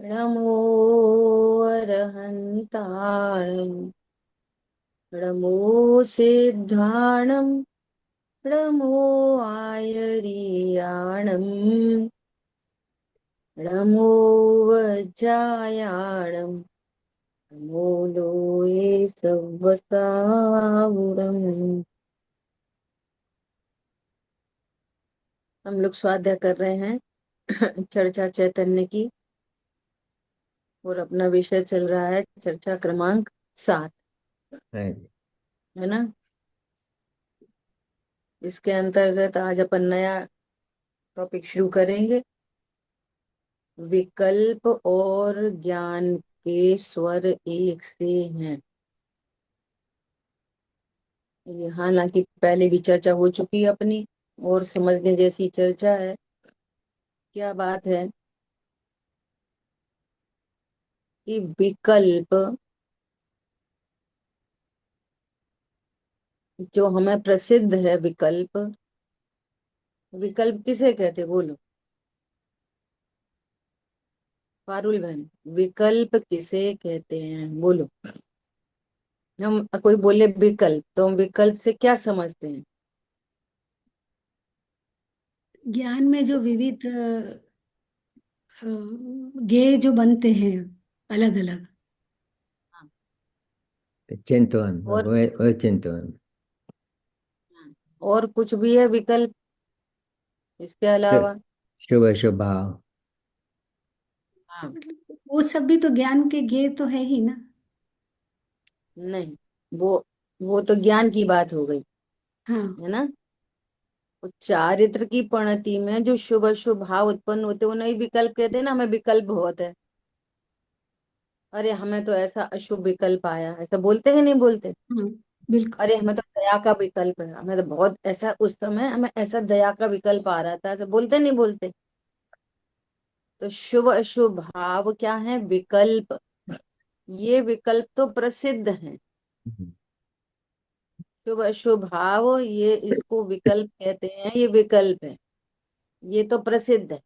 नमो अरहन्ताणं नमो सिद्धाणं नमो आयर्याणं नमो वज्रायाणं नमो लोये सवसावुरम्। हम लोग स्वाध्याय कर रहे हैं चर्चा चैतन्य की, और अपना विषय चल रहा है चर्चा क्रमांक 7, है। है ना। इसके अंतर्गत आज अपन नया टॉपिक शुरू करेंगे। विकल्प और ज्ञान के स्वर एक से हैं। ये हालांकि पहले भी चर्चा हो चुकी है अपनी, और समझने जैसी चर्चा है। क्या बात है कि विकल्प जो हमें प्रसिद्ध है, विकल्प विकल्प किसे कहते, बोलो पारुल बहन, विकल्प किसे कहते हैं, बोलो। हम कोई बोले विकल्प तो हम विकल्प से क्या समझते हैं? ज्ञान में जो विविध गेय जो बनते हैं अलग अलग। चिंतवन और वो चिंतवन। और कुछ भी है विकल्प इसके अलावा? शुभ शुभ भाव। हाँ। वो सब भी तो ज्ञान के गेय तो है ही ना। नहीं, वो तो ज्ञान की बात हो गई, हाँ। है ना। वो चारित्र की परिणति में जो शुभ अशुभ भाव उत्पन्न होते हैं, उन्हें ही विकल्प कहते हैं ना। हमें विकल्प बहुत है, अरे हमें तो ऐसा अशुभ विकल्प आया, ऐसा बोलते हैं नहीं बोलते? हाँ बिल्कुल। अरे हमें तो दया का विकल्प है, हमें तो बहुत ऐसा, उस समय हमें ऐसा दया का विकल्प आ रहा था, ऐसा बोलते नहीं बोलते? तो शुभ अशुभ भाव क्या है? विकल्प। ये विकल्प तो प्रसिद्ध है। शुभ अशुभ भाव, ये इसको विकल्प कहते हैं, ये विकल्प है, ये तो प्रसिद्ध है।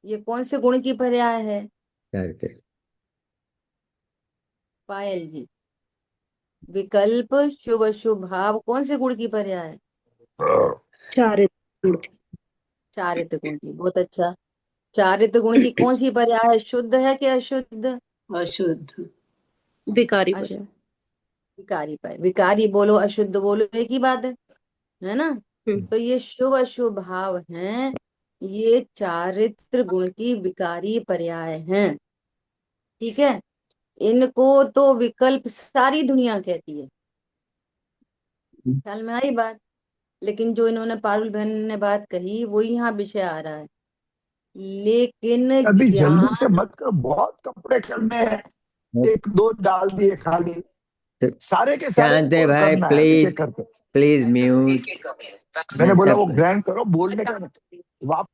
ये कौन से गुण की पर्याय है चारित्र। पायल जी? विकल्प शुभ अशुभ भाव कौन से गुण की पर्याय है? चारित्र। चारित्र गुण की। बहुत अच्छा। चारित्र गुण की कौन सी पर्याय है? शुद्ध है कि अशुद्ध? अशुद्ध। विकारी अशुद्ध। पर्याय। विकारी पर विकारी बोलो अशुद्ध बोलो, एक ही बात है ना। तो ये शुभ अशुभ भाव हैं, ये चारित्र गुण की विकारी पर्याय हैं। ठीक है। इनको तो विकल्प सारी दुनिया कहती है। ख्याल में आई बात? लेकिन जो इन्होंने पारुल बहन ने बात कही, वो यहाँ विषय आ रहा है। लेकिन अभी जल्दी से ज्ञान, मत करो, बहुत कपड़े करने हैं। एक दो डाल दिए खाली, सारे के सारे जानते को भाई, करना है एक प्लीज एक करके। Please mute. मैंने बोला वो सब ग्रैंड करो, बोलने का वाप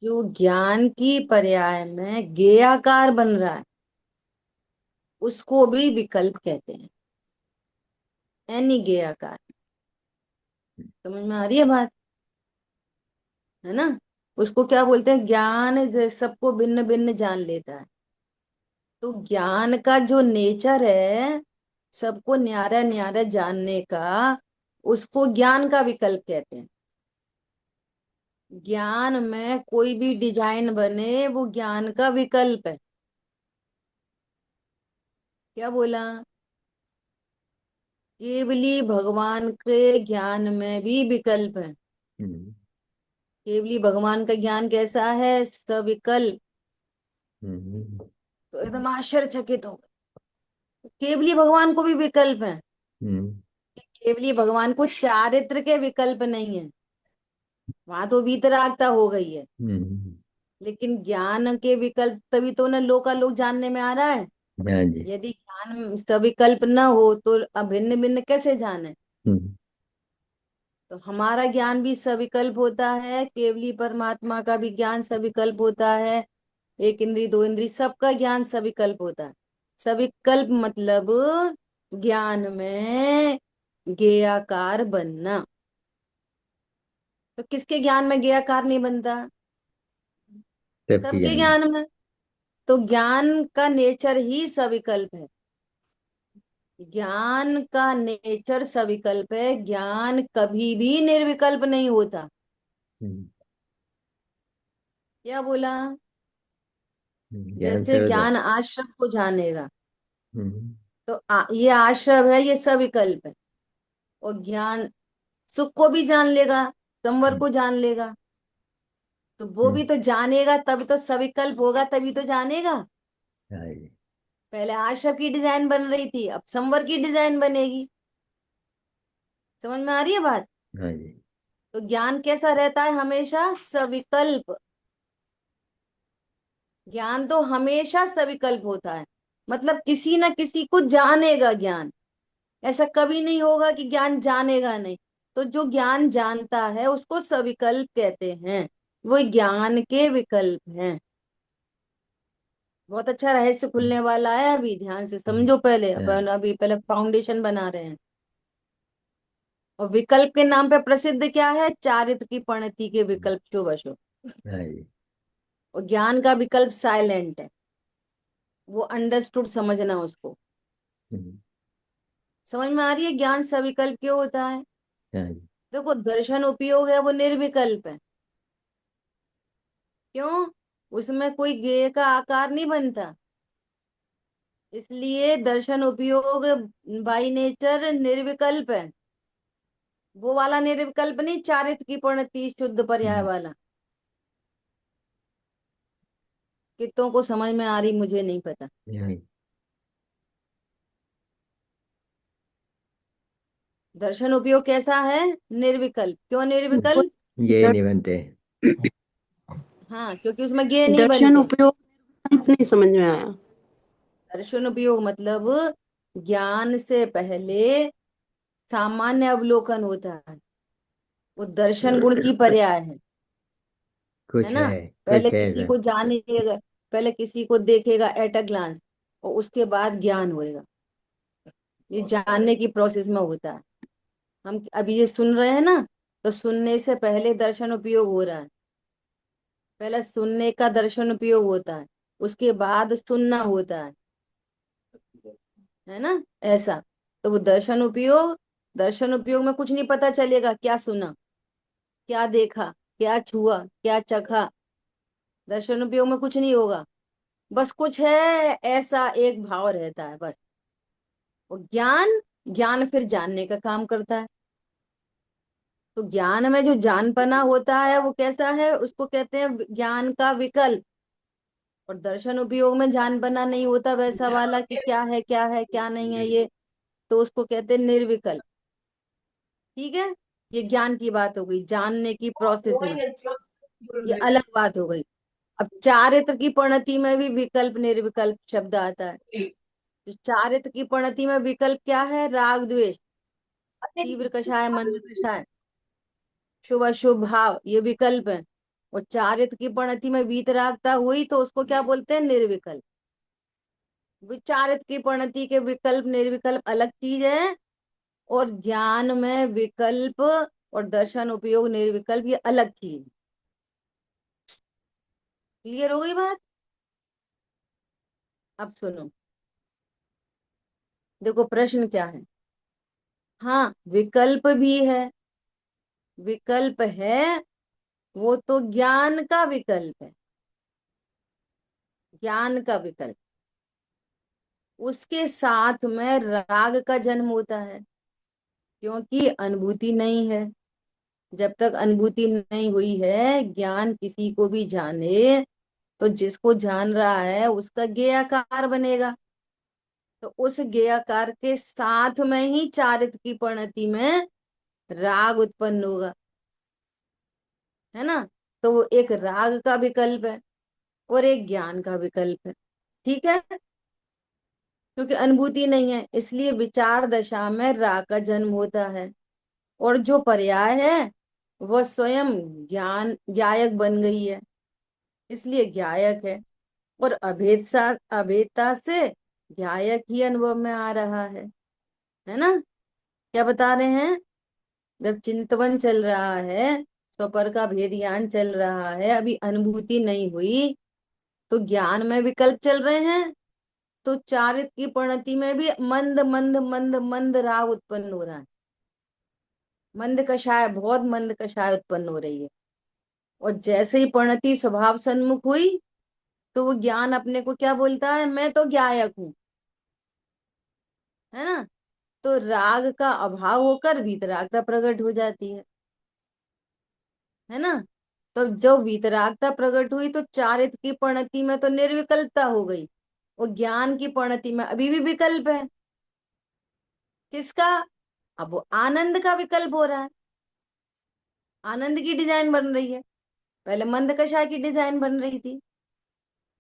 जो ज्ञान की पर्याय में गेयाकार बन रहा है, उसको भी विकल्प कहते हैं। एनी गेयाकार। समझ में आ रही है बात? है ना। उसको क्या बोलते हैं? ज्ञान सबको भिन्न भिन्न जान लेता है। तो ज्ञान का जो नेचर है, सबको न्यारा न्यारा जानने का, उसको ज्ञान का विकल्प कहते हैं। ज्ञान में कोई भी डिजाइन बने, वो ज्ञान का विकल्प है। क्या बोला? केवली भगवान के ज्ञान में भी विकल्प है। केवली भगवान का ज्ञान कैसा है? सविकल्प। तो एकदम आश्चर्यचकित हो गए। केवली भगवान को भी विकल्प है। केवली भगवान को चारित्र के विकल्प नहीं है, वहां तो वीतरागता हो गई है। लेकिन ज्ञान के विकल्प, तभी तो ना लोकालोक जानने में आ रहा है। हाँ जी। यदि ज्ञान सविकल्प न हो तो अभिन्न भिन्न कैसे जाने? तो हमारा ज्ञान भी सविकल्प होता है, केवली परमात्मा का भी ज्ञान सविकल्प होता है। एक इंद्री दो इंद्री सबका ज्ञान सविकल्प होता है। सविकल्प मतलब ज्ञान में गेयाकार बनना। तो किसके ज्ञान में गेयाकार नहीं बनता? सबके सबके ज्ञान में। ज्ञान में। तो ज्ञान का नेचर ही सविकल्प है। ज्ञान का नेचर सविकल्प है। ज्ञान कभी भी निर्विकल्प नहीं होता। हम्म, क्या बोला? ज्ञान जैसे सर्वदा। ज्ञान आश्रम को जानेगा, हम्म, तो ये आश्रम है, ये सविकल्प है। और ज्ञान सुख को भी जान लेगा, संवर हम्म, को जान लेगा। तो वो हम्म, भी तो जानेगा, तब तो सविकल्प होगा, तभी तो जानेगा। हाँ जी। पहले आश्रम की डिजाइन बन रही थी, अब संवर की डिजाइन बनेगी। समझ में आ रही है बात? हाँ जी। तो ज्ञान कैसा रहता है? हमेशा सविकल्प। ज्ञान तो हमेशा सविकल्प होता है। मतलब किसी ना किसी को जानेगा ज्ञान। ऐसा कभी नहीं होगा कि ज्ञान जानेगा नहीं। तो जो ज्ञान जानता है उसको सविकल्प कहते हैं। वो ज्ञान के विकल्प हैं। बहुत अच्छा रहस्य खुलने वाला है, अभी ध्यान से हम्म, समझो। पहले हाँ। अपन अभी पहले फाउंडेशन बना रहे हैं। और विकल्प के नाम पे प्रसिद्ध क्या है? चारित्र की पंक्ति के विकल्प शुभ अशुभ। हाँ जी। और ज्ञान का विकल्प साइलेंट है। वो अंडरस्टूड समझना उसको। हम्म, समझ में आ रही है ज्ञान सविकल्प क्यों होता है? हाँ जी। देखो, दर्शन उपयोग है वो निर्विकल्प है। क्यों? उसमें कोई गेय का आकार नहीं बनता। इसलिए दर्शन उपयोग बाई नेचर निर्विकल्प है। वो वाला निर्विकल्प नहीं, चारित्र की परिणति शुद्ध पर्याय हम्म, वाला। कितों को समझ में आ रही मुझे नहीं पता। हाँ जी। दर्शन उपयोग कैसा है? निर्विकल्प। क्यों वो निर्विकल्प? ये दर, नहीं बनते। हाँ, क्योंकि उसमें गेय नहीं दर्शन बनते। उपयोग नहीं समझ में आया। दर्शन उपयोग मतलब ज्ञान से पहले सामान्य अवलोकन होता है। वो दर्शन गुण की पर्याय है कुछ ना। है। पहले कुछ है किसी ऐसा। को जानेगा, पहले किसी को देखेगा एट अ ग्लांस, और उसके बाद ज्ञान होएगा। ये जानने की प्रोसेस में होता है। हम अभी ये सुन रहे हैं ना, तो सुनने से पहले दर्शन उपयोग हो रहा है। पहले सुनने का दर्शन उपयोग होता है, उसके बाद सुनना होता है ना। ऐसा। तो वो दर्शन उपयोग, दर्शन उपयोग में कुछ नहीं पता चलेगा क्या सुना, क्या देखा, क्या छुआ, क्या चखा। दर्शन उपयोग में कुछ नहीं होगा। बस कुछ है, ऐसा एक भाव रहता है बस। और ज्ञान, ज्ञान फिर जानने का काम करता है। तो ज्ञान में जो जानपना होता है वो कैसा है? उसको कहते हैं ज्ञान का विकल्प। और दर्शन उपयोग में जानपना नहीं होता वैसा वाला कि क्या है क्या है क्या नहीं है ये। तो उसको कहते हैं निर्विकल्प। ठीक है। ये ज्ञान की बात हो गई, जानने की प्रोसेस में। ये अलग बात हो गई। अब चारित्र की परिणति में भी विकल्प निर्विकल्प शब्द आता है। तो चारित्र की परिणति में विकल्प क्या है? राग द्वेष, तीव्र कषाय मंद कषाय, शुभ अशुभ भाव, ये विकल्प है। और चारित्र की परिणति में वीतरागता हुई तो उसको क्या बोलते हैं? निर्विकल्प। विचारित्र की परिणति के विकल्प निर्विकल्प अलग चीज है। और ज्ञान में विकल्प और दर्शन उपयोग निर्विकल्प ये अलग चीज। क्लियर हो गई बात? अब सुनो, देखो प्रश्न क्या है। हाँ, विकल्प भी है। विकल्प है, वो तो ज्ञान का विकल्प है। ज्ञान का विकल्प, उसके साथ में राग का जन्म होता है। क्योंकि अनुभूति नहीं है। जब तक अनुभूति नहीं हुई है, ज्ञान किसी को भी जाने, तो जिसको जान रहा है उसका ज्ञेयाकार बनेगा। तो उस ज्ञेयाकार के साथ में ही चारित्र की परिणति में राग उत्पन्न होगा, है ना। तो वो एक राग का विकल्प है और एक ज्ञान का विकल्प है। ठीक है। क्योंकि अनुभूति नहीं है, इसलिए विचार दशा में राग का जन्म होता है। और जो पर्याय है वह स्वयं ज्ञान ज्ञायक बन गई है, इसलिए ज्ञायक है। और अभेदता से ज्ञायक ही अनुभव में आ रहा है ना। क्या बता रहे हैं? जब चिंतवन चल रहा है, स्वपर का भेद ज्ञान चल रहा है, अभी अनुभूति नहीं हुई, तो ज्ञान में विकल्प चल रहे हैं, तो चारित्र की परिणति में भी मंद मंद मंद मंद राग उत्पन्न हो रहा है। मंद कषाय, बहुत मंद कषाय उत्पन्न हो रही है। और जैसे ही परिणति स्वभाव सन्मुख हुई, तो वो ज्ञान अपने को क्या बोलता है, मैं तो ज्ञायक हूं, है ना। तो राग का अभाव होकर वीतरागता प्रकट हो जाती है ना। तो जो वीतरागता प्रकट हुई, तो चारित्र की परिणति में तो निर्विकल्पता हो गई, और ज्ञान की परिणति में अभी भी विकल्प है। किसका? अब वो आनंद का विकल्प हो रहा है, आनंद की डिजाइन बन रही है। पहले मंदकषा की डिजाइन बन रही थी,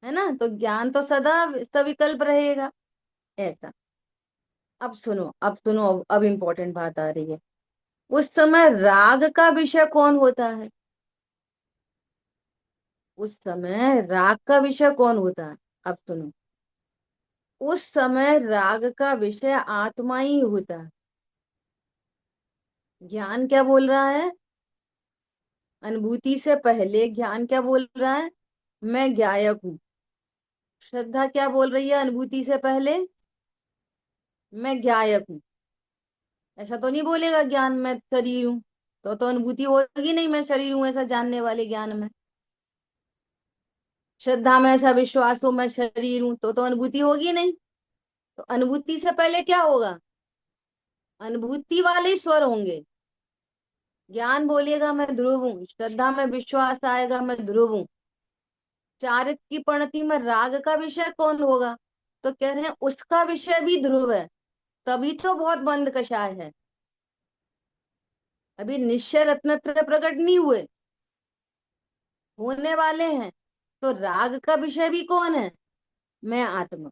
है ना। तो ज्ञान तो सदा सविकल्प रहेगा, ऐसा। अब सुनो, अब सुनो, अब इम्पोर्टेंट बात आ रही है। उस समय राग का विषय कौन होता है? उस समय राग का विषय कौन होता है? अब सुनो, उस समय राग का विषय आत्मा ही होता है। ज्ञान क्या बोल रहा है? अनुभूति से पहले ज्ञान क्या बोल रहा है? मैं ज्ञायक हूं। श्रद्धा क्या बोल रही है अनुभूति से पहले? मैं ज्ञायक हूं। ऐसा तो नहीं बोलेगा ज्ञान मैं शरीर हूं, तो अनुभूति होगी नहीं मैं शरीर हूं ऐसा जानने वाले ज्ञान में। श्रद्धा में ऐसा विश्वास हो मैं शरीर हूं, तो अनुभूति होगी नहीं। तो अनुभूति से पहले क्या होगा? अनुभूति वाले स्वर होंगे। ज्ञान बोलेगा मैं ध्रुव हूँ, श्रद्धा में विश्वास आएगा मैं ध्रुव हूँ। चारित्र की परिणति में राग का विषय कौन होगा? तो कह रहे हैं उसका विषय भी ध्रुव है, तभी तो बहुत बंद कषाय है। अभी निश्चय रत्नत्रय प्रकट नहीं हुए, होने वाले हैं। तो राग का विषय भी कौन है? मैं आत्मा।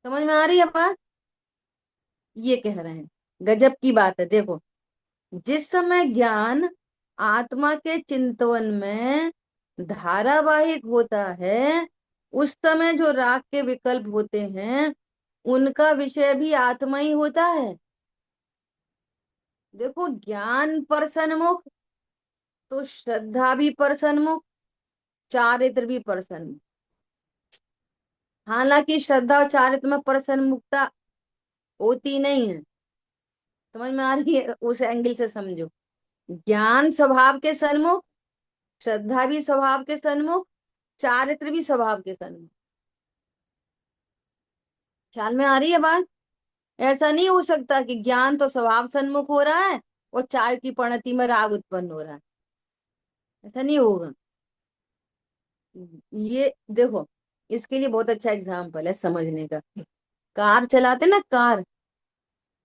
समझ में आ रही है बात? ये कह रहे हैं, गजब की बात है। देखो, जिस समय ज्ञान आत्मा के चिंतन में धारावाहिक होता है, उस समय जो राग के विकल्प होते हैं, उनका विषय भी आत्मा ही होता है। देखो, ज्ञान पर सन्मुख, तो श्रद्धा भी पर सन्मुख, चारित्र भी पर सन्मुख। हालांकि श्रद्धा और चारित्र में पर सन्मुखता होती नहीं है। समझ में आ रही है? उस एंगल से समझो। ज्ञान स्वभाव के सन्मुख, श्रद्धा भी स्वभाव के सन्मुख, चारित्र भी स्वभाव के सन्मुख। ख्याल में आ रही है बात? ऐसा नहीं हो सकता कि ज्ञान तो स्वभाव सन्मुख हो रहा है और चार की परिणति में राग उत्पन्न हो रहा है। ऐसा नहीं होगा। ये देखो, इसके लिए बहुत अच्छा एग्जाम्पल है समझने का। कार चलाते ना, कार,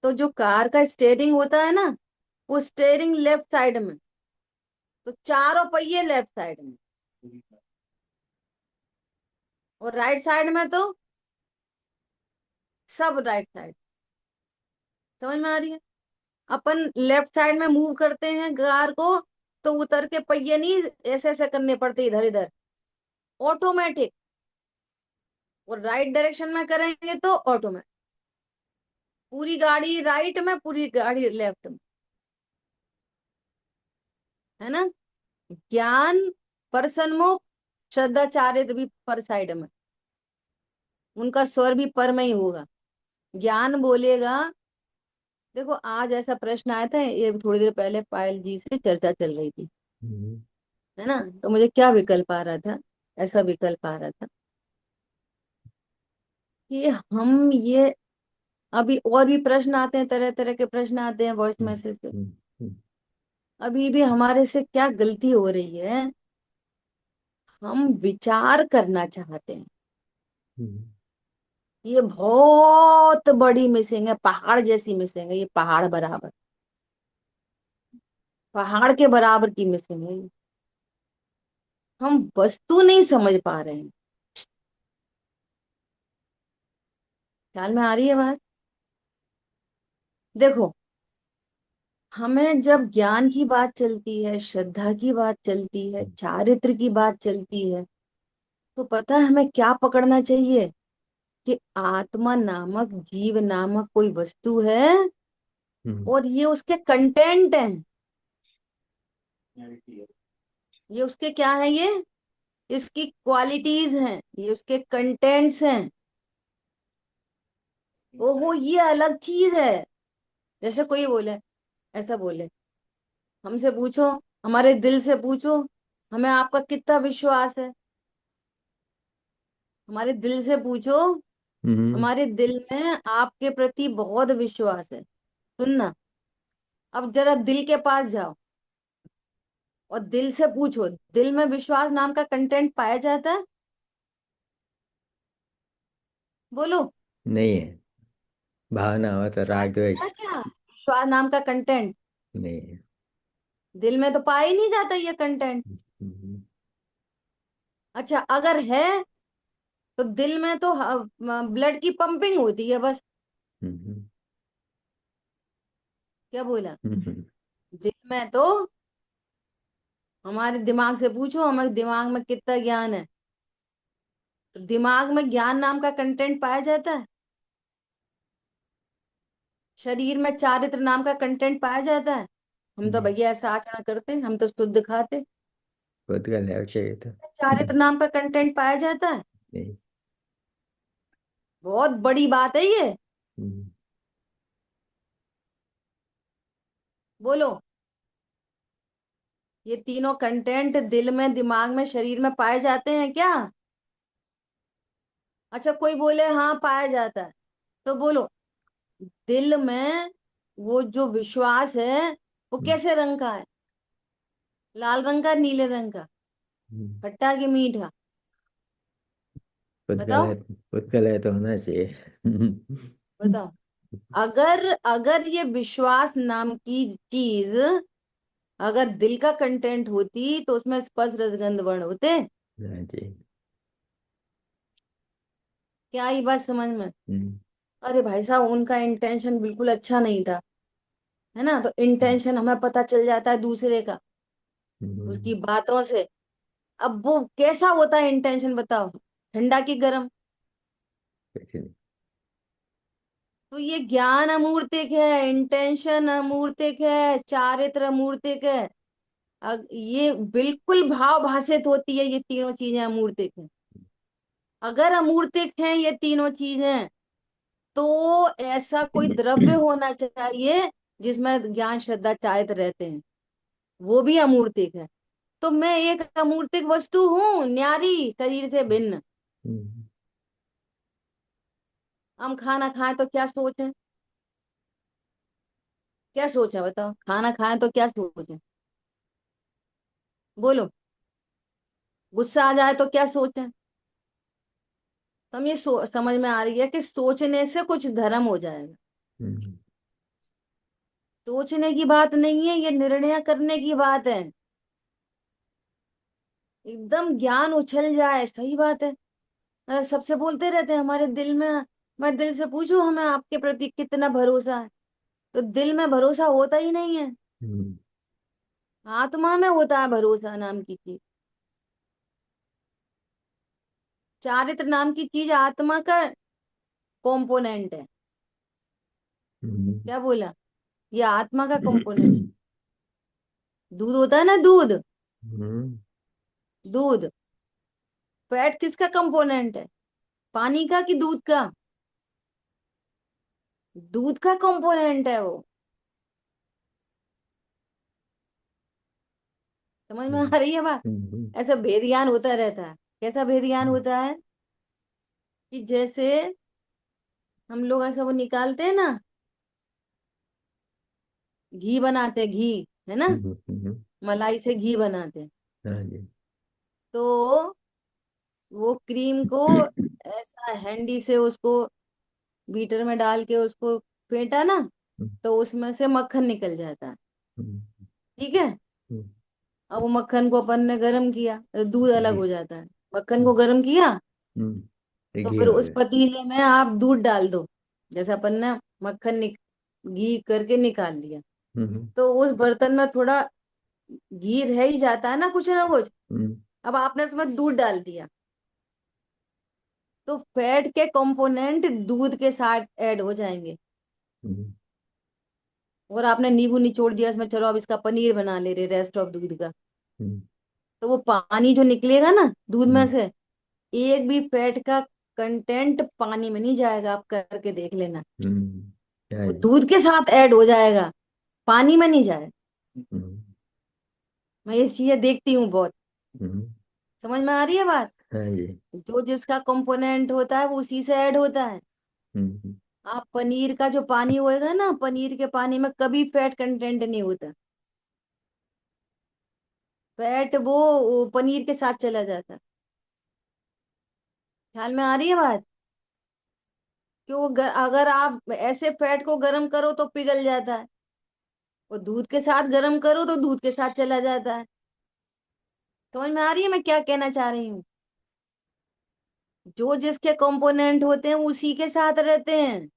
तो जो कार का स्टेयरिंग होता है ना, वो स्टेयरिंग लेफ्ट साइड में, तो चारों पहिए लेफ्ट साइड में, और राइट साइड में तो सब राइट साइड। समझ में आ रही है? अपन लेफ्ट साइड में मूव करते हैं कार को, तो उतर के पहिए नहीं ऐसे ऐसे करने पड़ते इधर इधर, ऑटोमेटिक। और राइट डायरेक्शन में करेंगे तो ऑटोमेटिक, पूरी गाड़ी राइट में, पूरी गाड़ी लेफ्ट में, है ना। ज्ञान पर सन्मुख, श्रद्धाचार्य भी पर साइड में, उनका स्वर भी पर में ही होगा। ज्ञान बोलेगा, देखो आज ऐसा प्रश्न आया था, ये थोड़ी देर पहले पायल जी से चर्चा चल रही थी, हम्म, है ना। तो मुझे क्या विकल्प आ रहा था, ऐसा विकल्प आ रहा था कि हम ये, अभी और भी प्रश्न आते हैं, तरह तरह के प्रश्न आते हैं वॉइस हम्म, मैसेज से। हम्म, हम्म, अभी भी हमारे से क्या गलती हो रही है, हम विचार करना चाहते हैं। हम्म, ये बहुत बड़ी मिसिंग है, पहाड़ जैसी मिसिंग है, ये पहाड़ बराबर, पहाड़ के बराबर की मिसिंग है ये। हम वस्तु नहीं समझ पा रहे हैं। ख्याल में आ रही है बात? देखो, हमें जब ज्ञान की बात चलती है, श्रद्धा की बात चलती है, चारित्र की बात चलती है, तो पता है हमें क्या पकड़ना चाहिए? कि आत्मा नामक, जीव नामक कोई वस्तु है, हम्म, और ये उसके कंटेंट हैं। ये उसके क्या है? ये इसकी क्वालिटीज हैं, ये उसके कंटेंट्स हैं। ओहो, ये अलग चीज है। जैसे कोई बोले, ऐसा बोले, हमसे पूछो, हमारे दिल से पूछो, हमें आपका कितना विश्वास है। हमारे दिल से पूछो, हम्म। हमारे दिल में आपके प्रति बहुत विश्वास है। सुनना, अब जरा दिल के पास जाओ और दिल से पूछो, दिल में विश्वास नाम का कंटेंट पाया जाता है? बोलो। नहीं है। भावना हो तो राग द्वेष। पाया क्या विश्वास नाम का कंटेंट? नहीं है। दिल में तो पाया ही नहीं जाता ये कंटेंट। हम्म। अच्छा, अगर है तो दिल में तो ब्लड की पंपिंग होती है बस। हम्म। क्या बोला? हम्म। दिल में तो, हमारे दिमाग से पूछो हमारे दिमाग में कितना ज्ञान है, तो दिमाग में ज्ञान नाम का कंटेंट पाया जाता है? शरीर में चारित्र नाम का कंटेंट पाया जाता है? हम तो नहीं, भैया ऐसा आचरण करते, हम तो शुद्ध खाते। खुद का लेव चाहिए तो। चारित्र नाम का कंटेंट पाया जाता है? नहीं। बहुत बड़ी बात है ये। हम्म। बोलो। ये तीनों कंटेंट दिल में, दिमाग में, शरीर में पाए जाते हैं क्या? अच्छा, कोई बोले हाँ पाया जाता है, तो बोलो, दिल में वो जो विश्वास है वो हम्म। कैसे रंग का है? लाल रंग का, नीले रंग का, हम्म। खट्टा कि मीठा? खुद का बताओ। लय, खुद का लय तो होना चाहिए। बताओ। अगर अगर ये विश्वास नाम की चीज अगर दिल का कंटेंट होती तो उसमें स्पर्श रसगंध वर्ण होते? हाँ जी। क्या ये बात समझ में? हम्म। अरे भाई साहब, उनका इंटेंशन बिल्कुल अच्छा नहीं था, है ना? तो इंटेंशन हमें पता चल जाता है दूसरे का, हम्म। उसकी बातों से। अब वो कैसा होता है इंटेंशन, बताओ, ठंडा की गर्म? कुछ नहीं। तो ये ज्ञान अमूर्तिक है, इंटेंशन अमूर्तिक है, चारित्र अमूर्तिक है। ये बिल्कुल भाव भाषित होती है, ये तीनों चीजें अमूर्तिक है। अगर अमूर्तिक हैं ये तीनों चीजें, तो ऐसा कोई द्रव्य होना चाहिए जिसमें ज्ञान श्रद्धा चारित्र रहते हैं, वो भी अमूर्तिक है। तो मैं एक अमूर्तिक वस्तु हूँ, न्यारी, शरीर से भिन्न। हम्म। हम खाना खाएं तो क्या सोचें? क्या सोचा बताओ, खाना खाएं तो क्या सोचें? बोलो। गुस्सा आ जाए तो क्या सोचें? तो हम ये समझ में आ रही है कि सोचने से कुछ धर्म हो जाएगा। हम्म। सोचने की बात नहीं है, ये निर्णय करने की बात है। एकदम ज्ञान उछल जाए, सही बात है। सबसे बोलते रहते हैं हमारे दिल में, मैं दिल से पूछूं हमें आपके प्रति कितना भरोसा है, तो दिल में भरोसा होता ही नहीं है। हम्म। आत्मा में होता है भरोसा नाम की चीज। चारित्र नाम की चीज आत्मा का कंपोनेंट है। हम्म। क्या बोला? ये आत्मा का कंपोनेंट। दूध होता है ना, दूध, हम्म। दूध, फैट किसका कंपोनेंट है? पानी का कि दूध का? दूध का कंपोनेंट है वो। समझ में आ रही है बात? हम्म। ऐसा भेद ज्ञान होता रहता है। कैसा भेद ज्ञान होता है? कि जैसे हम लोग ऐसा वो निकालते हैं ना, घी बनाते हैं, घी, है ना? हम्म। मलाई से घी बनाते हैं। हाँ जी। तो वो क्रीम को ऐसा हैंडी से उसको बीटर में डाल के उसको फेंटा ना, तो उसमें से मक्खन निकल जाता है। हम्म। ठीक है। अब वो मक्खन को अपन ने गर्म किया तो दूध अलग घी। हो जाता है। मक्खन को गर्म किया ये तो घी फिर हो उस गया। पतीले में आप दूध डाल दो, जैसे अपन ने मक्खन घी करके निकाल लिया, हम्म। तो उस बर्तन में थोड़ा घी रह ही जाता है ना कुछ। हम्म। अब आपने उसमें दूध डाल दिया, तो फैट के कंपोनेंट दूध के साथ ऐड हो जाएंगे। हम्म। और आपने नींबू निचोड़ दिया इसमें, चलो अब इसका पनीर बना ले रहे रेस्ट ऑफ दूध का। हम्म। तो वो पानी जो निकलेगा ना दूध में हम्म, से, एक भी फैट का कंटेंट पानी में नहीं जाएगा, आप करके देख लेना। क्या वो है? दूध के साथ ऐड हो जाएगा, पानी में नहीं जाएगा। हम्म, मैं ये चीजें देखती हूँ बहुत। हम्म, समझ में आ रही है बात? हाँ जी। जो जिसका कंपोनेंट होता है वो उसी से ऐड होता है। हम्म, आप पनीर का जो पानी होएगा ना, पनीर के पानी में कभी फैट कंटेंट नहीं होता। फैट वो पनीर के साथ चला जाता है। ख्याल में आ रही है बात? क्यों अगर आप ऐसे फैट को गर्म करो तो पिघल जाता है, और दूध के साथ गर्म करो तो दूध के साथ चला जाता है। समझ में आ रही है मैं क्या कहना चाह रही हूँ? जो जिसके कंपोनेंट होते हैं उसी के साथ रहते हैं।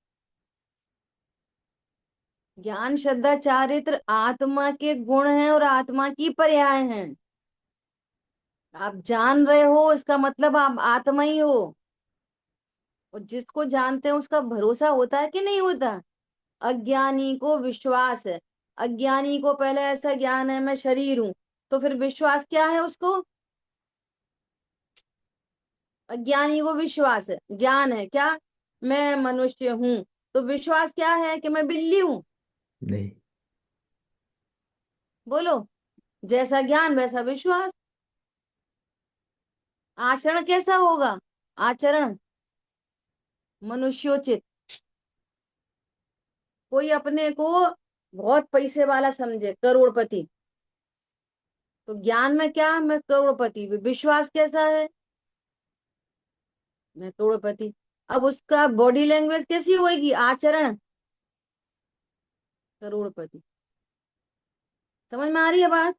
ज्ञान श्रद्धा चारित्र आत्मा के गुण हैं और आत्मा की पर्याय हैं। आप जान रहे हो इसका मतलब आप आत्मा ही हो। और जिसको जानते हैं उसका भरोसा होता है कि नहीं होता? अज्ञानी को विश्वास है। अज्ञानी को पहले ऐसा ज्ञान है मैं शरीर हूं, तो फिर विश्वास क्या है उसको? अज्ञानी को विश्वास है, ज्ञान है क्या, मैं मनुष्य हूं। तो विश्वास क्या है कि मैं बिल्ली हूं? नहीं। बोलो। जैसा ज्ञान वैसा विश्वास। आचरण कैसा होगा? आचरण मनुष्योचित। कोई अपने को बहुत पैसे वाला समझे, करोड़पति, तो ज्ञान में क्या, मैं करोड़पति, विश्वास कैसा है, मैं करोड़पति। अब उसका बॉडी लैंग्वेज कैसी होगी, आचरण करोड़पति। समझ में आ रही है बात?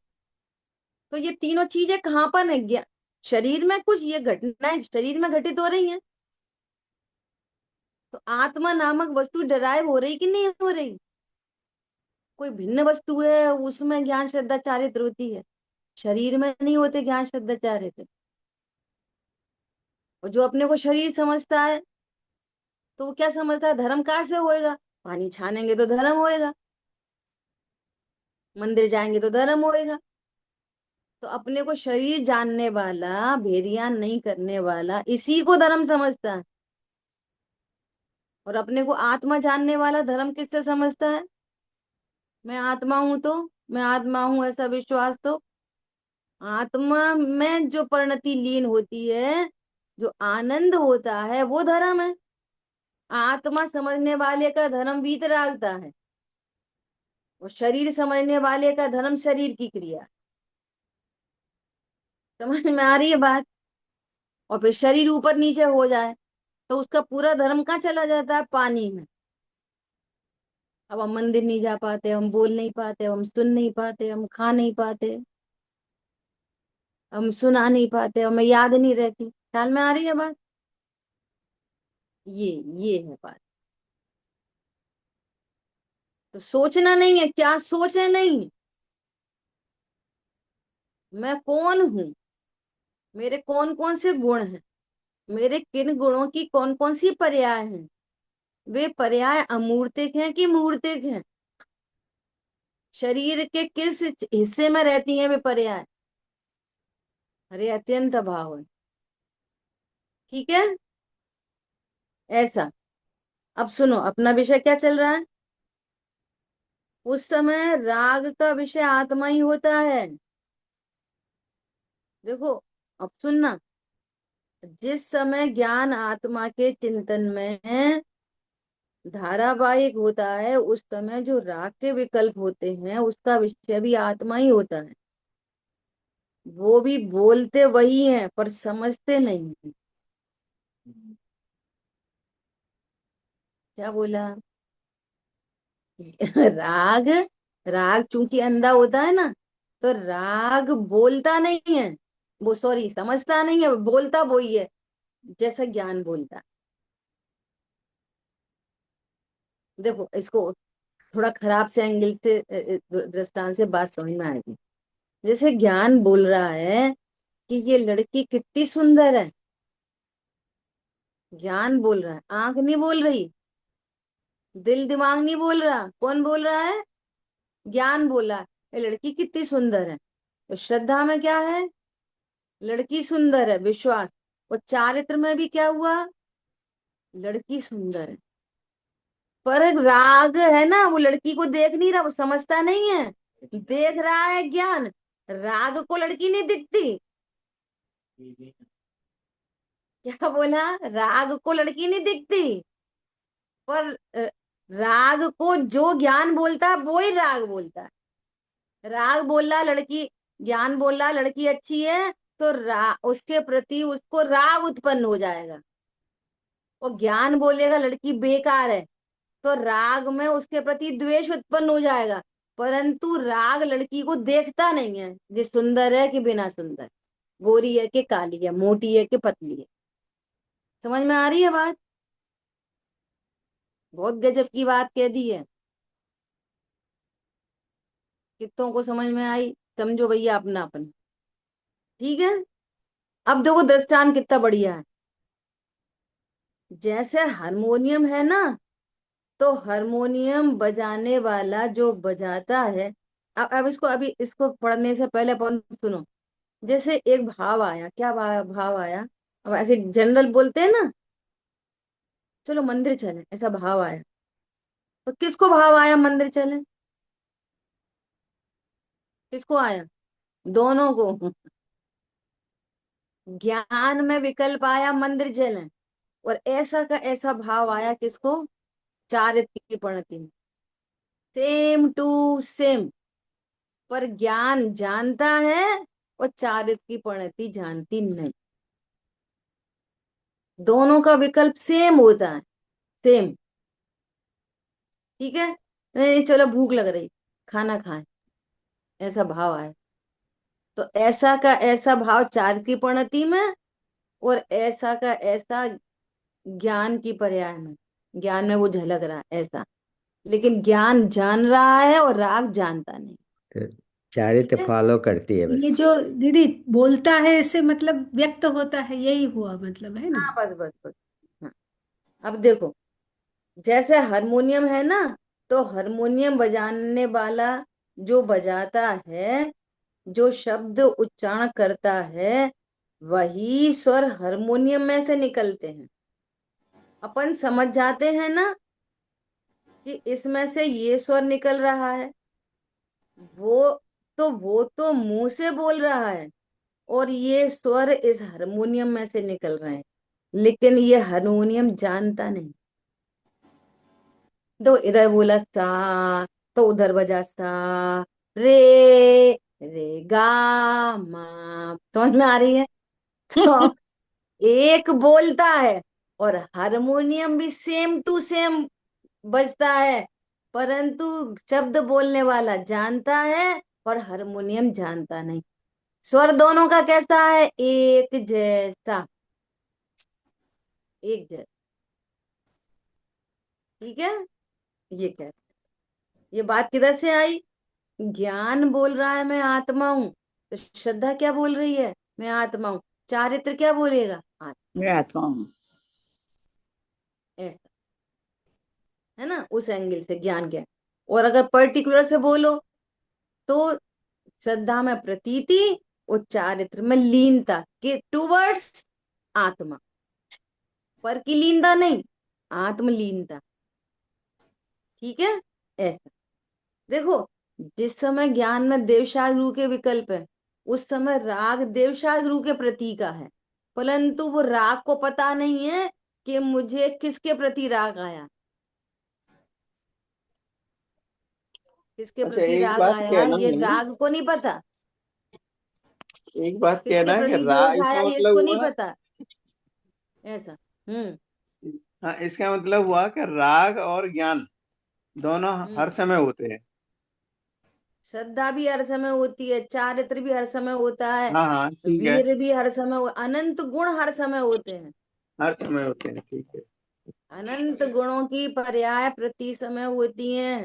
तो ये तीनों चीजें कहाँ पर है, शरीर में कुछ ये घटनाएं शरीर में घटित हो रही हैं। तो आत्मा नामक वस्तु डराइव हो रही कि नहीं हो रही? कोई भिन्न वस्तु है उसमें ज्ञान श्रद्धा चारित्र होती है, शरीर में नहीं होते ज्ञान श्रद्धा चारित्र। और जो अपने को शरीर समझता है तो वो क्या समझता है, धर्म कहाँ से होएगा, पानी छानेंगे तो धर्म होएगा, मंदिर जाएंगे तो धर्म होएगा। तो अपने को शरीर जानने वाला, भेदियान नहीं करने वाला, इसी को धर्म समझता है। और अपने को आत्मा जानने वाला धर्म किससे समझता है? मैं आत्मा हूं तो, मैं आत्मा हूं ऐसा विश्वास। तो आत्मा में जो परिणति लीन होती है, जो आनंद होता है, वो धर्म है। आत्मा समझने वाले का धर्म वीतरागता है, और शरीर समझने वाले का धर्म शरीर की क्रिया। समझ में आ रही है बात? और फिर शरीर ऊपर नीचे हो जाए तो उसका पूरा धर्म कहाँ चला जाता है, पानी में। अब हम मंदिर नहीं जा पाते, हम बोल नहीं पाते, हम सुन नहीं पाते, हम खा नहीं पाते, हम सुना नहीं पाते, हमें याद नहीं रहती। ख्याल में आ रही है बात? ये ये है बात। तो सोचना नहीं है, क्या सोचे नहीं, मैं कौन हूं, मेरे कौन कौन से गुण हैं, मेरे किन गुणों की कौन कौन सी पर्याय हैं, वे पर्याय अमूर्तिक हैं कि मूर्तिक हैं, शरीर के किस हिस्से में रहती हैं वे पर्याय। अरे अत्यंत अभाव है। ठीक है, ऐसा। अब सुनो अपना विषय क्या चल रहा है। उस समय राग का विषय आत्मा ही होता है। देखो, अब सुनना। जिस समय ज्ञान आत्मा के चिंतन में धारावाहिक होता है, उस समय जो राग के विकल्प होते हैं उसका विषय भी आत्मा ही होता है। वो भी बोलते वही हैं पर समझते नहीं हैं। क्या बोला? राग, राग चूंकि अंधा होता है ना, तो राग बोलता नहीं है, वो सॉरी समझता नहीं है, बोलता वही है जैसा ज्ञान बोलता है। देखो इसको थोड़ा खराब से एंगल से दृष्टांत से बात समझ में आएगी। जैसे ज्ञान बोल रहा है कि ये लड़की कितनी सुंदर है, ज्ञान बोल रहा है, आंख नहीं बोल रही, दिल दिमाग नहीं बोल रहा, कौन बोल रहा है, ज्ञान बोला। ये लड़की कितनी सुंदर है। तो श्रद्धा में क्या है, लड़की सुंदर है, विश्वास। और चारित्र में भी क्या हुआ, लड़की सुंदर है। पर राग है ना, वो लड़की को देख नहीं रहा, वो समझता नहीं है, देख रहा है ज्ञान। राग को लड़की नहीं दिखती। क्या बोला, राग को लड़की नहीं दिखती, पर राग को जो ज्ञान बोलता है वो ही राग बोलता है। राग बोल रहा लड़की, ज्ञान बोल रहा लड़की अच्छी है, तो उसके प्रति उसको राग उत्पन्न हो जाएगा। और ज्ञान बोलेगा लड़की बेकार है, तो राग में उसके प्रति द्वेष उत्पन्न हो जाएगा। परंतु राग लड़की को देखता नहीं है, जो सुंदर है कि बिना सुंदर, गोरी है कि काली है, मोटी है कि पतली है। समझ में आ रही है बात? बहुत गजब की बात कह दी है। कितनों को समझ में आई, समझो भैया अपना अपन। ठीक है, अब देखो दृष्टांत कितना बढ़िया है। जैसे हारमोनियम है ना, तो हारमोनियम बजाने वाला जो बजाता है, अब इसको, अभी इसको पढ़ने से पहले अपन सुनो। जैसे एक भाव आया, क्या भाव आया, अब ऐसे जनरल बोलते हैं ना, चलो मंदिर चले, ऐसा भाव आया। तो किसको भाव आया मंदिर चले, किसको आया, दोनों को। ज्ञान में विकल्प आया मंदिर चले, और ऐसा का ऐसा भाव आया किसको, चारित्र की परिणति में, सेम टू सेम। पर ज्ञान जानता है और चारित्र की परिणति जानती नहीं। दोनों का विकल्प सेम होता है, सेम। ठीक है, नहीं चलो भूख लग रही, खाना खाएं, ऐसा भाव आए। तो ऐसा का ऐसा भाव चार की परिणति में, और ऐसा का ऐसा ज्ञान की पर्याय में, ज्ञान में वो झलक रहा है ऐसा। लेकिन ज्ञान जान रहा है और राग जानता नहीं। तो ठीक चारित्र है, फॉलो करती है ये बस। जो दीदी बोलता है इससे मतलब व्यक्त होता है, यही हुआ मतलब, है ना? हाँ बस बस बस। हाँ, अब देखो, जैसे हारमोनियम है ना, तो हारमोनियम बजाने वाला जो बजाता है, जो शब्द उच्चारण करता है, वही स्वर हारमोनियम में से निकलते हैं। अपन समझ जाते हैं ना कि इसमें से ये स्वर निकल रहा है, वो वो तो मुंह से बोल रहा है, और ये स्वर इस हारमोनियम में से निकल रहे हैं, लेकिन ये हारमोनियम जानता नहीं। तो इधर बोला सा, तो उधर बजा सा, रे रे गा मा, समझ में आ रही है? तो एक बोलता है, और हारमोनियम भी सेम टू सेम बजता है, परंतु शब्द बोलने वाला जानता है और हारमोनियम जानता नहीं। स्वर दोनों का कैसा है, एक जैसा, एक जैसा। ठीक है, ये क्या, ये बात किधर से आई, ज्ञान बोल रहा है मैं आत्मा हूं, तो श्रद्धा क्या बोल रही है, मैं आत्मा हूं। चारित्र क्या बोलेगा, आत्मा, मैं आत्मा हूँ। ऐसा है ना, उस एंगल से ज्ञान क्या है। और अगर पर्टिकुलर से बोलो, तो श्रद्धा में प्रतीति और चारित्र में लीनता के टूवर्ड्स आत्मा, पर की लीनता नहीं, आत्मलीनता। ठीक है, ऐसा। देखो, जिस समय ज्ञान में देवशाग रू के विकल्प है, उस समय राग देवशाग रू के प्रति का है, परंतु वो राग को पता नहीं है कि मुझे किसके प्रति राग आया, किसके अच्छा, प्रति एक राग बात आया, कहना ये है, राग को नहीं पता। एक बात किसके कहना है कि प्रति रा दोष आया इसका ये मतलब इसको नहीं हुआ, पता, ऐसा। हम्म। हाँ, इसका मतलब हुआ कि राग और ज्ञान दोनों हम्म, हर समय होते हैं। श्रद्धा भी हर समय होती है, चारित्र भी हर समय होता है, हाँ हाँ, ठीक है, वीर भी हर समय अनंत गुण हर समय होते हैं। हर समय होते हैं, ठीक है। अनंत गुणों की पर्याय प्रति समय होती हैं।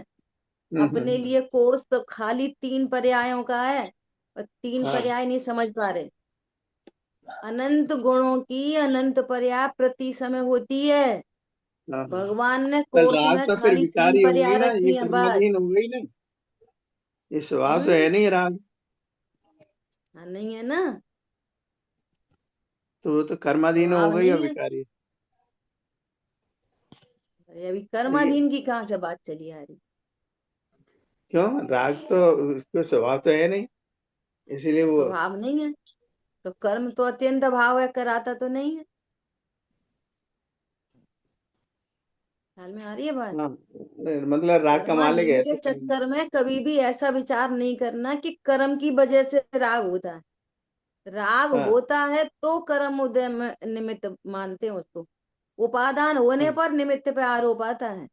अपने हम्म। लिए कोर्स तो खाली तीन पर्यायों का है, और तीन हाँ पर्याय नहीं समझ पा रहे। अनंत गुणों की अनंत पर्याय प्रति समय होती है। हाँ हाँ। भगवान ने कल कोर्स राग में तो फिर खाली तीन विकारी होंगी पर्याय ना, ये रखी हैं बस। कर्मलीन हो गई ना, ये स्वभाव तो हम्म, है नहीं राग। हाँ, नहीं है ना। तो वो तो कर्माधीन हो स्वभाव गई नहीं है। अभिकारी। अरे अभी और ये कर्माधीन की कहाँ से बात चली आ रही? क्यों? राग तो उसको स्वभाव तो है नहीं, इसीलिए तो वो। स्वभाव नहीं है तो कर्म तो अत्यंत भाव है, कराता तो नहीं है। ख्याल में आ रही है बात? हाँ, मतलब राग का मालिक कर्माधीन है के तो कर्म। चक्कर में कभी भी ऐसा विचार नहीं करना कि कर्म की वजह से राग होता है। राग हाँ होता है तो कर्म उदय में निमित्त मानते हैं उसको। उपादान होने हाँ। पर निमित्त पे आरोप आता है।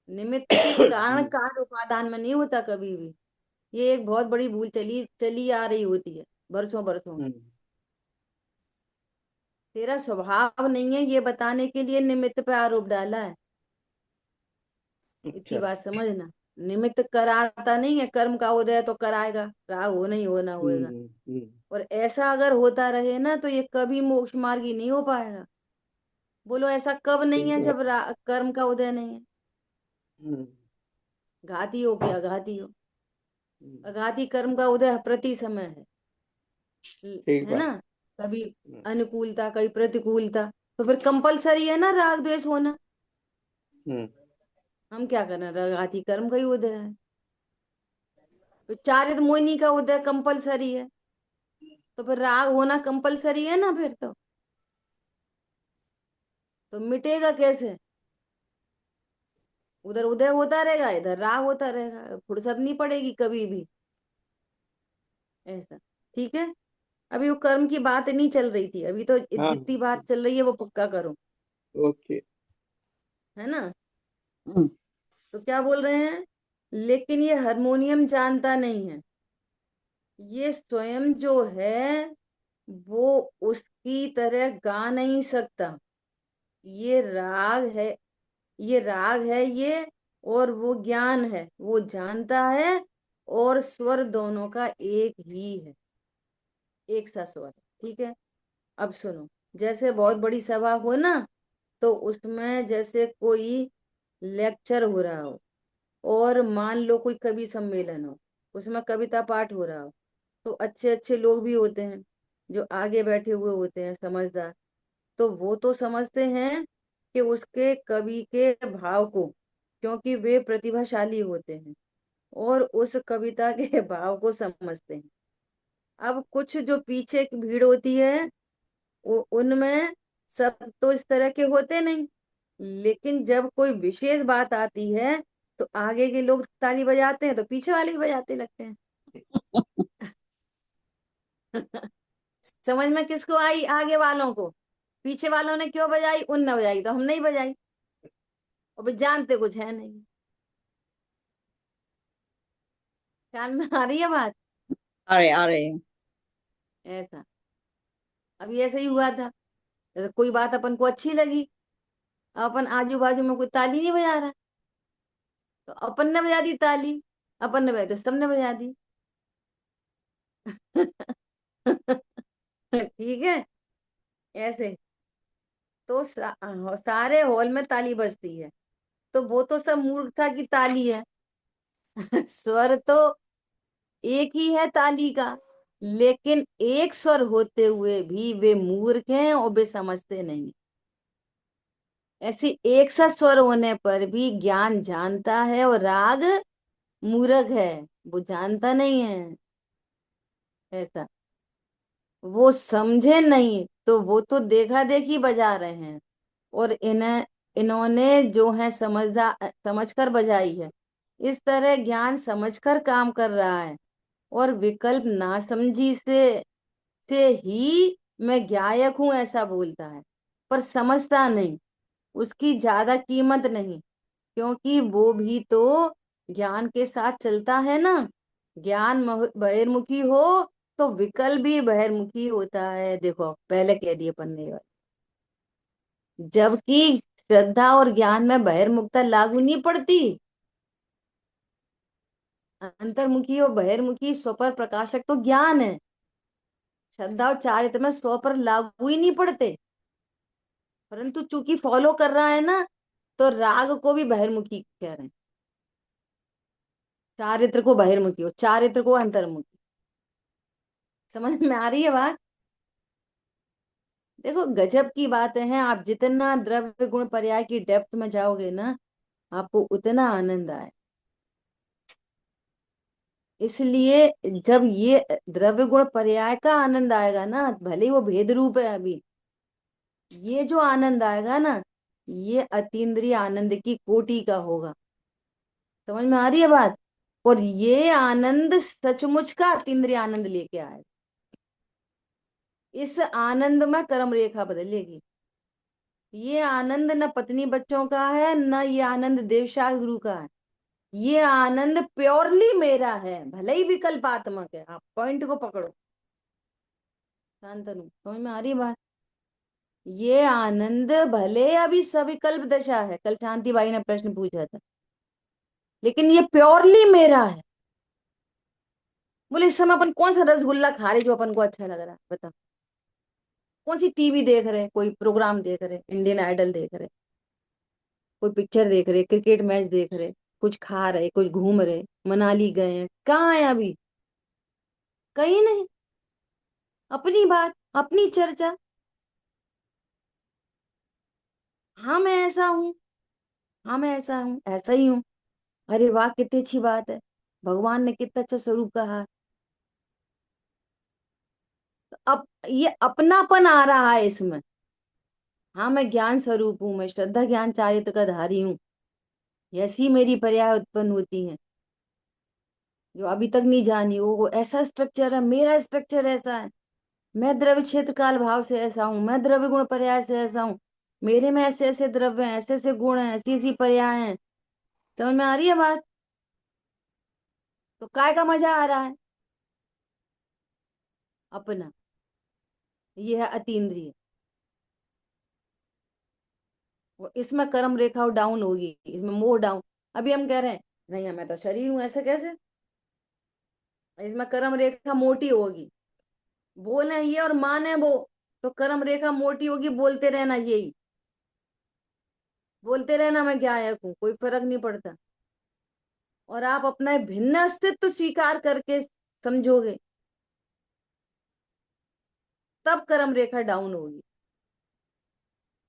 निमित्त के कारण कार्य उपादान में नहीं होता कभी भी। ये एक बहुत बड़ी भूल चली चली आ रही होती है वर्षों वर्षों। हम्म, तेरा स्वभाव नहीं है ये बताने के लिए निमित्त पे आरोप डाला है। इतनी अच्छा। बात समझना। निमित्त कराता नहीं है, कर्म का उदय तो कराएगा, राग हो नहीं होना होएगा। हम्म। और ऐसा अगर होता रहे ना तो ये कभी मोक्ष मार्गी नहीं हो पाएगा। बोलो ऐसा कब नहीं ठीक है बात। जब कर्म का उदय नहीं है? हम्म, घाती हो कि अघाती हो। हम्म, अघाती कर्म का उदय प्रति समय है। ठीक है ना? बात। कभी हम्म, अनुकूलता कभी प्रतिकूलता। तो फिर कंपलसरी है ना राग द्वेष होना। हम्म, हम क्या करें, अघाती कर्म का ही उदय है। तो चारित मोहिनी का उदय कंपलसरी है, तो फिर राग होना कंपलसरी है ना फिर तो मिटेगा कैसे? उधर उदय होता रहेगा, इधर राग होता रहेगा, फुर्सत नहीं पड़ेगी कभी भी। ऐसा। ठीक है। अभी वो कर्म की बात नहीं चल रही थी, अभी तो हाँ जितनी बात चल रही है वो पक्का करो। ओके। है ना? हम्म, तो क्या बोल रहे हैं? लेकिन ये हारमोनियम जानता नहीं है। ये स्वयं जो है वो उसकी तरह गा नहीं सकता। ये राग है, ये राग है ये। और वो ज्ञान है, वो जानता है। और स्वर दोनों का एक ही है, एक सा स्वर है। ठीक है। अब सुनो। जैसे बहुत बड़ी सभा हो ना, तो उसमें जैसे कोई लेक्चर हो रहा हो, और मान लो कोई कवि सम्मेलन हो, उसमें कविता पाठ हो रहा हो, तो अच्छे अच्छे लोग भी होते हैं जो आगे बैठे हुए होते हैं समझदार। तो वो तो समझते हैं कि उसके कवि के भाव को, क्योंकि वे प्रतिभाशाली होते हैं और उस कविता के भाव को समझते हैं। अब कुछ जो पीछे की भीड़ होती है उनमें सब तो इस तरह के होते नहीं। लेकिन जब कोई विशेष बात आती है तो आगे के लोग ताली बजाते हैं तो पीछे वाले भी बजाते लगते हैं। समझ में किसको आई? आगे वालों को। पीछे वालों ने क्यों बजाई, उन ने बजाई तो हम नहीं बजाई। और भी जानते कुछ है नहीं। ख्याल में आ रही है बात? आ रहे हैं। ऐसा। अभी ऐसा ही हुआ था। जैसे कोई बात अपन को अच्छी लगी, अपन आजू बाजू में कोई ताली नहीं बजा रहा, तो अपन ने बजा दी ताली। अपन ने बजाई तो सबने बजा दी। ठीक है। ऐसे। तो सारे हॉल में ताली बजती है, तो वो तो सब मूर्खता की ताली है। स्वर तो एक ही है ताली का, लेकिन एक स्वर होते हुए भी वे मूर्ख हैं और वे समझते नहीं। ऐसी एक सा स्वर होने पर भी ज्ञान जानता है और राग मूर्ख है, वो जानता नहीं है। ऐसा। वो समझे नहीं तो वो तो देखा देखी बजा रहे हैं। और इन्होंने जो है समझदार समझकर बजाई है। इस तरह ज्ञान समझकर काम कर रहा है, और विकल्प नासमझी से ही मैं गायक हूं ऐसा बोलता है। पर समझता नहीं, उसकी ज्यादा कीमत नहीं, क्योंकि वो भी तो ज्ञान के साथ चलता है ना। ज्ञान बहिर्मुखी हो तो विकल्प भी बहिर्मुखी होता है। देखो पहले कह दिए पन्ने। जबकि श्रद्धा और ज्ञान में बहिर्मुखता लागू नहीं पड़ती। अंतर्मुखी और बहिर्मुखी स्व पर प्रकाशक तो ज्ञान है। श्रद्धा और चारित्र में स्व पर लागू ही नहीं पड़ते। परंतु चूंकि फॉलो कर रहा है ना, तो राग को भी बहिर्मुखी कह रहे हैं, चारित्र को बहिर्मुखी और चारित्र को अंतर्मुखी। समझ में आ रही है बात? देखो गजब की बातें हैं। आप जितना द्रव्य गुण पर्याय की डेप्थ में जाओगे ना, आपको उतना आनंद आए। इसलिए जब ये द्रव्य गुण पर्याय का आनंद आएगा ना, भले ही वो भेद रूप है अभी, ये जो आनंद आएगा ना, ये अतीन्द्रिय आनंद की कोटि का होगा। समझ में आ रही है बात? और ये आनंद सचमुच का अतीन्द्रिय आनंद लेके आएगा। इस आनंद में कर्म रेखा बदलेगी। ये आनंद न पत्नी बच्चों का है, न ये आनंद देवशाह गुरु का है। ये आनंद प्योरली मेरा है, भले ही विकल्पात्मक है। आप पॉइंट को पकड़ो शांतनु, समझ में आ रही बात? ये आनंद भले अभी सविकल्प दशा है, कल शांति बाई ने प्रश्न पूछा था, लेकिन ये प्योरली मेरा है। बोले इस समय अपन कौन सा रसगुल्ला खा रहे जो अपन को अच्छा लग रहा है, बता। कौन सी टीवी देख रहे, कोई प्रोग्राम देख रहे, इंडियन आइडल देख रहे, कोई पिक्चर देख रहे, क्रिकेट मैच देख रहे, कुछ खा रहे, कुछ घूम रहे, मनाली गए हैं, कहाँ है अभी? कहीं नहीं। अपनी बात, अपनी चर्चा। हाँ मैं ऐसा हूँ, हाँ मैं ऐसा हूँ, ऐसा ही हूँ। अरे वाह कितनी अच्छी बात है, भगवान ने कितना अच्छा स्वरूप कहा। अब ये अपनापन आ रहा है इसमें। हाँ मैं ज्ञान स्वरूप हूँ, मैं श्रद्धा ज्ञान चारित्र का धारी हूँ। ऐसी मेरी पर्याय उत्पन्न होती हैं जो अभी तक नहीं जानी। वो ऐसा स्ट्रक्चर है, मेरा स्ट्रक्चर ऐसा है। मैं द्रव्य क्षेत्र काल भाव से ऐसा हूँ, मैं द्रव्य गुण पर्याय से ऐसा हूँ। मेरे में ऐसे ऐसे द्रव्य हैं, ऐसे ऐसे गुण हैं, ऐसी ऐसी पर्याय हैं। समझ में आ रही है बात? तो काय का मजा आ रहा है? अपना। ये है अतीन्द्रिय। वो इसमें कर्म रेखा डाउन होगी, इसमें मोह डाउन। अभी हम कह रहे हैं नहीं मैं तो शरीर हूं, ऐसे कैसे? इसमें कर्म रेखा मोटी होगी, बोले ये और माने वो, तो कर्म रेखा मोटी होगी। बोलते रहना यही, बोलते रहना मैं क्या आया हूं, कोई फर्क नहीं पड़ता। और आप अपना भिन्न अस्तित्व स्वीकार करके समझोगे, तब कर्म रेखा डाउन होगी।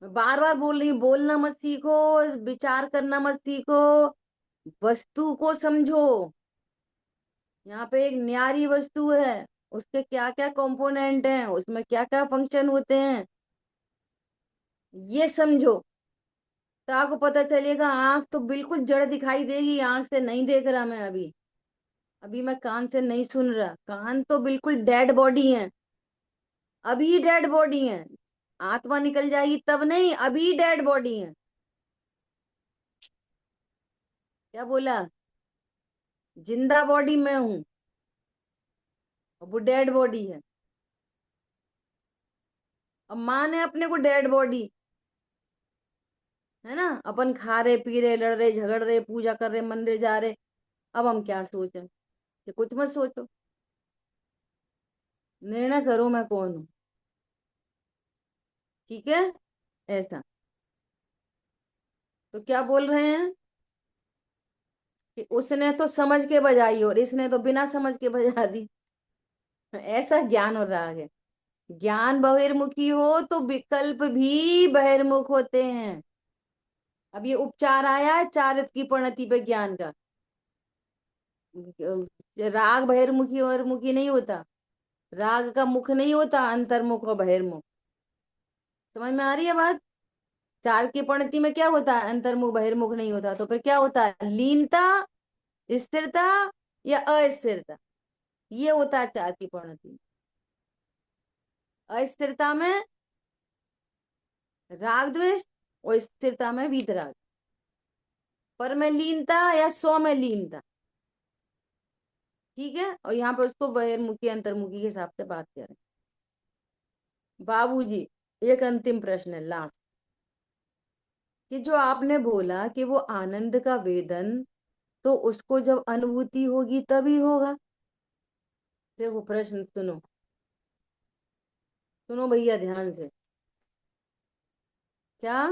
मैं बार बार बोल रही हूँ, बोलना मत सीखो, विचार करना मत सीखो, वस्तु को समझो। यहाँ पे एक न्यारी वस्तु है, उसके क्या क्या कंपोनेंट हैं, उसमें क्या क्या फंक्शन होते हैं, ये समझो। तो आपको पता चलेगा। आंख तो बिल्कुल जड़ दिखाई देगी, आंख से नहीं देख रहा मैं अभी, अभी मैं कान से नहीं सुन रहा, कान तो बिल्कुल डेड बॉडी है, अभी डेड बॉडी है। आत्मा निकल जाएगी तब नहीं, अभी डेड बॉडी है। क्या बोला? जिंदा बॉडी में हूं, वो डेड बॉडी है। अब माने अपने को डेड बॉडी है ना, अपन खा रहे पी रहे लड़ रहे झगड़ रहे पूजा कर रहे मंदिर जा रहे। अब हम क्या सोचें? कि कुछ मत सोचो, निर्णय करो मैं कौन हूं। ठीक है? ऐसा। तो क्या बोल रहे हैं कि उसने तो समझ के बजाई और इसने तो बिना समझ के बजा दी। ऐसा ज्ञान और राग है। ज्ञान बहिर्मुखी हो तो विकल्प भी बहिर्मुख होते हैं। अब ये उपचार आया है चारित्र की परिणति पे ज्ञान का। राग बहिर्मुखी और मुखी नहीं होता, राग का मुख नहीं होता, अंतर्मुख और बहिर्मुख। समझ में आ रही है बात? चार की परिणति में क्या होता है? अंतर्मुख बहिर्मुख नहीं होता। तो फिर क्या होता है? लीनता, स्थिरता या अस्थिरता, ये होता है चार की परिणति में। अस्थिरता में राग द्वेष और स्थिरता में वीतराग। पर में लीनता या स्व में लीनता। ठीक है? और यहाँ पे उसको बहिर्मुखी अंतर्मुखी के हिसाब से बात करें। बाबूजी एक अंतिम प्रश्न है, लास्ट, कि जो आपने बोला कि वो आनंद का वेदन तो उसको जब अनुभूति होगी तभी होगा। देखो प्रश्न सुनो, सुनो भैया ध्यान से। क्या?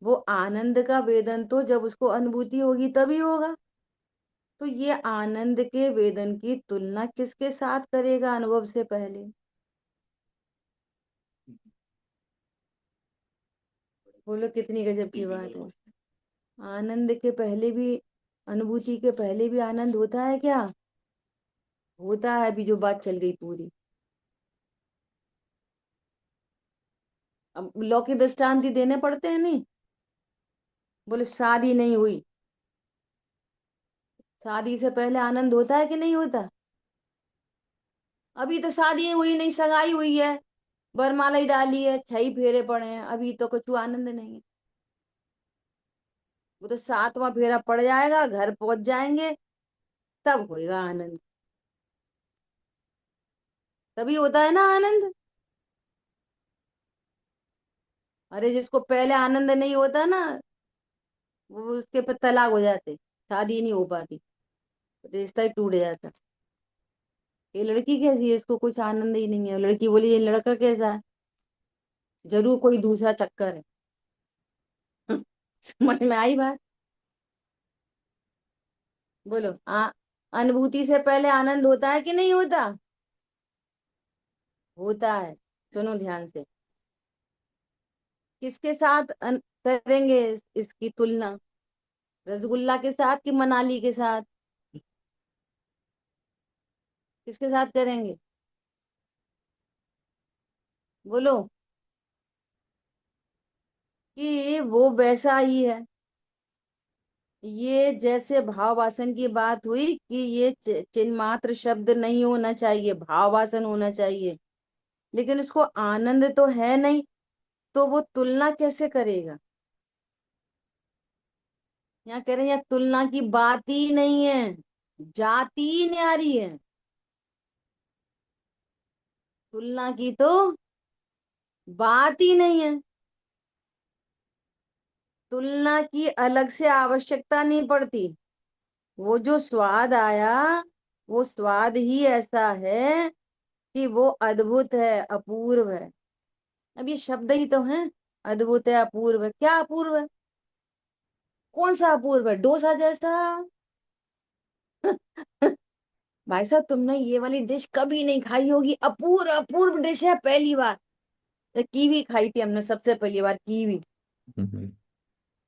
वो आनंद का वेदन तो जब उसको अनुभूति होगी तभी होगा। तो ये आनंद के वेदन की तुलना किसके साथ करेगा अनुभव से पहले? बोलो कितनी गजब की बात है। आनंद के पहले भी, अनुभूति के पहले भी आनंद होता है क्या? होता है, अभी जो बात चल गई पूरी। अब लौकिक दृष्टांत ही देने पड़ते हैं नहीं। बोले शादी नहीं हुई, शादी से पहले आनंद होता है कि नहीं होता? अभी तो शादी हुई नहीं, सगाई हुई है, वरमाला ही डाली है, 6 फेरे पड़े हैं, अभी तो कुछ आनंद नहीं है। वो तो 7वां फेरा पड़ जाएगा, घर पहुंच जाएंगे, तब होएगा आनंद। तभी होता है ना आनंद। अरे जिसको पहले आनंद नहीं होता ना, वो उसके पर तलाक हो जाते, शादी नहीं हो पाती, रिश्ता ही टूट जाता। ये लड़की कैसी है, इसको कुछ आनंद ही नहीं है। लड़की बोली ये लड़का कैसा है, जरूर कोई दूसरा चक्कर है। समझ में आई बात? बोलो अनुभूति से पहले आनंद होता है कि नहीं होता? होता है। सुनो ध्यान से, किसके साथ करेंगे इसकी तुलना? रसगुल्ला के साथ कि मनाली के साथ? किसके साथ करेंगे? बोलो। कि वो वैसा ही है। ये जैसे भाव वासन की बात हुई कि ये चिन्ह मात्र शब्द नहीं होना चाहिए, भाव वासन होना चाहिए, लेकिन उसको आनंद तो है नहीं, तो वो तुलना कैसे करेगा? यहाँ कह रहे हैं यहाँ तुलना की बात ही नहीं है, जाति ही न्यारी है। तुलना की तो बात ही नहीं है। तुलना की अलग से आवश्यकता नहीं पड़ती। वो जो स्वाद आया, वो स्वाद ही ऐसा है कि वो अद्भुत है, अपूर्व है। अब ये शब्द ही तो है, अद्भुत है, अपूर्व है। क्या अपूर्व है? कौन सा अपूर्व है? डोसा जैसा? भाई साहब तुमने ये वाली डिश कभी नहीं खाई होगी, अपूर्व अपूर्व डिश है, पहली बार। ये कीवी खाई थी हमने सबसे पहली बार, कीवी। हम्म,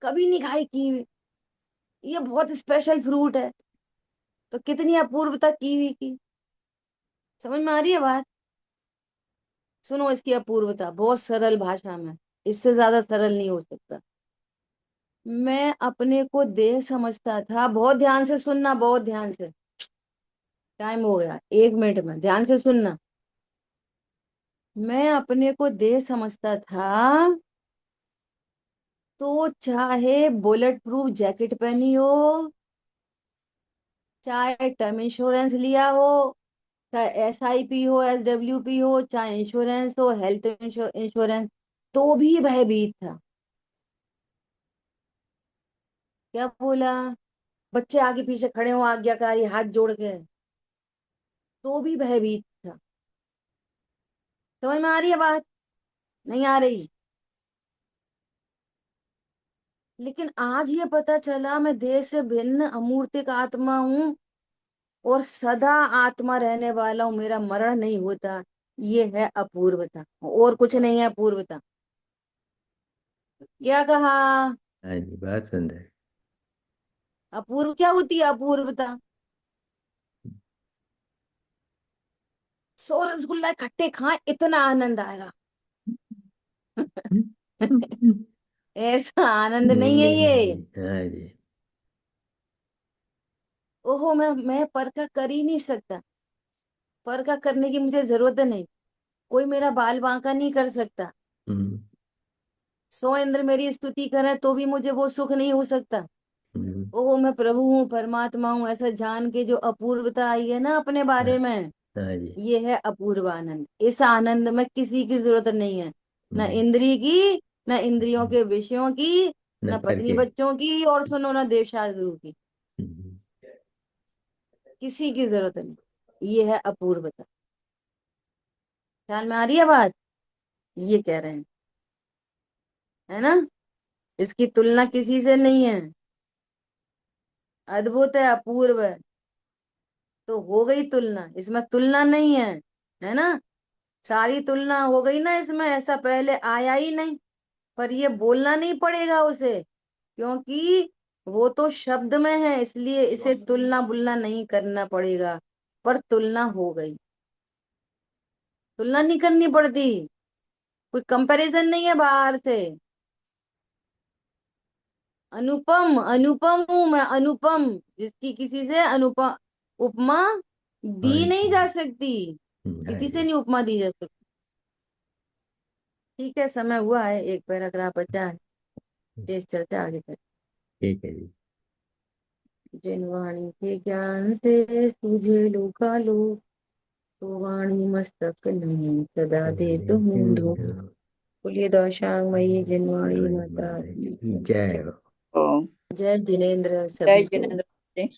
कभी नहीं खाई कीवी, ये बहुत स्पेशल फ्रूट है। तो कितनी अपूर्वता कीवी की। समझ में आ रही है बात? सुनो इसकी अपूर्वता बहुत सरल भाषा में, इससे ज्यादा सरल नहीं हो सकता। मैं अपने को देह समझता था, बहुत ध्यान से सुनना, बहुत ध्यान से, टाइम हो गया 1 मिनट में, ध्यान से सुनना। मैं अपने को देह समझता था, तो चाहे बुलेट प्रूफ जैकेट पहनी हो, चाहे टर्म इंश्योरेंस लिया हो, चाहे SIP हो, SWP हो, चाहे इंश्योरेंस हो, हेल्थ इंश्योरेंस, तो भी भयभीत था। क्या बोला? बच्चे आगे पीछे खड़े हो आज्ञाकारी हाथ जोड़ के, तो भी भयभीत था। समझ में आ रही है बात? नहीं आ रही? लेकिन आज ये पता चला मैं देह से भिन्न अमूर्तिक आत्मा हूँ, और सदा आत्मा रहने वाला हूँ, मेरा मरण नहीं होता। ये है अपूर्वता, और कुछ नहीं है अपूर्वता। क्या कहा? हाँ जी, बहुत सुंदर। अपूर्व क्या होती है अपूर्वता? 100 रसगुल्ला इकट्ठे खाएं, इतना आनंद आएगा। ऐसा आनंद नहीं है ये। हाँ जी। ओहो, मैं परखा कर ही नहीं सकता, परखा करने की मुझे जरूरत नहीं, कोई मेरा बाल बांका नहीं कर सकता। हम्म, 100 इंद्र मेरी स्तुति करें तो भी मुझे वो सुख नहीं हो सकता। हम्म, ओहो, मैं प्रभु हूँ, परमात्मा हूँ, ऐसा जान के जो अपूर्वता आई है ना अपने हाँ बारे में, हाँ जी। ये है अपूर्व आनंद। इस आनंद में किसी की जरूरत नहीं है, न हम्म, इंद्रिय की, न इंद्रियों के विषयों की, न न पर पत्नी के। बच्चों की, और सुनो न देवशास्त्रु की। हम्म, किसी की जरूरत नहीं, ये है अपूर्वता। ख्याल में आ रही है बात? ये कह रहे हैं, है ना? इसकी तुलना किसी से नहीं है, अद्भुत है, अपूर्व है। तो हो गई तुलना, इसमें तुलना नहीं है ना? सारी तुलना हो गई ना इसमें, ऐसा पहले आया ही नहीं। पर ये बोलना नहीं पड़ेगा उसे, क्योंकि वो तो शब्द में है, इसलिए इसे तुलना बुलना नहीं करना पड़ेगा। पर तुलना हो गई, तुलना नहीं करनी पड़ती, कोई कंपैरिजन नहीं है बाहर से। अनुपम, अनुपम हूं मैं, अनुपम, जिसकी किसी से अनुपम उपमा दी हाँ नहीं जी। जा सकती, हाँ किसी से जी। नहीं उपमा दी जा सकती। ठीक है, समय हुआ है, एक पैराग्राफ बचा है, शेष चर्चा आगे करें। ठीक है जी। जिन वाणी के ज्ञान से सूझे लोकालो, तो वाणी मस्तक नहीं सदा दे तुम दो। बोलिए दौशांगमयी जिनवाणी माता की जय हो। ओ जय जिनेन्द्र जय सभी को। जिनेन्द्र जी।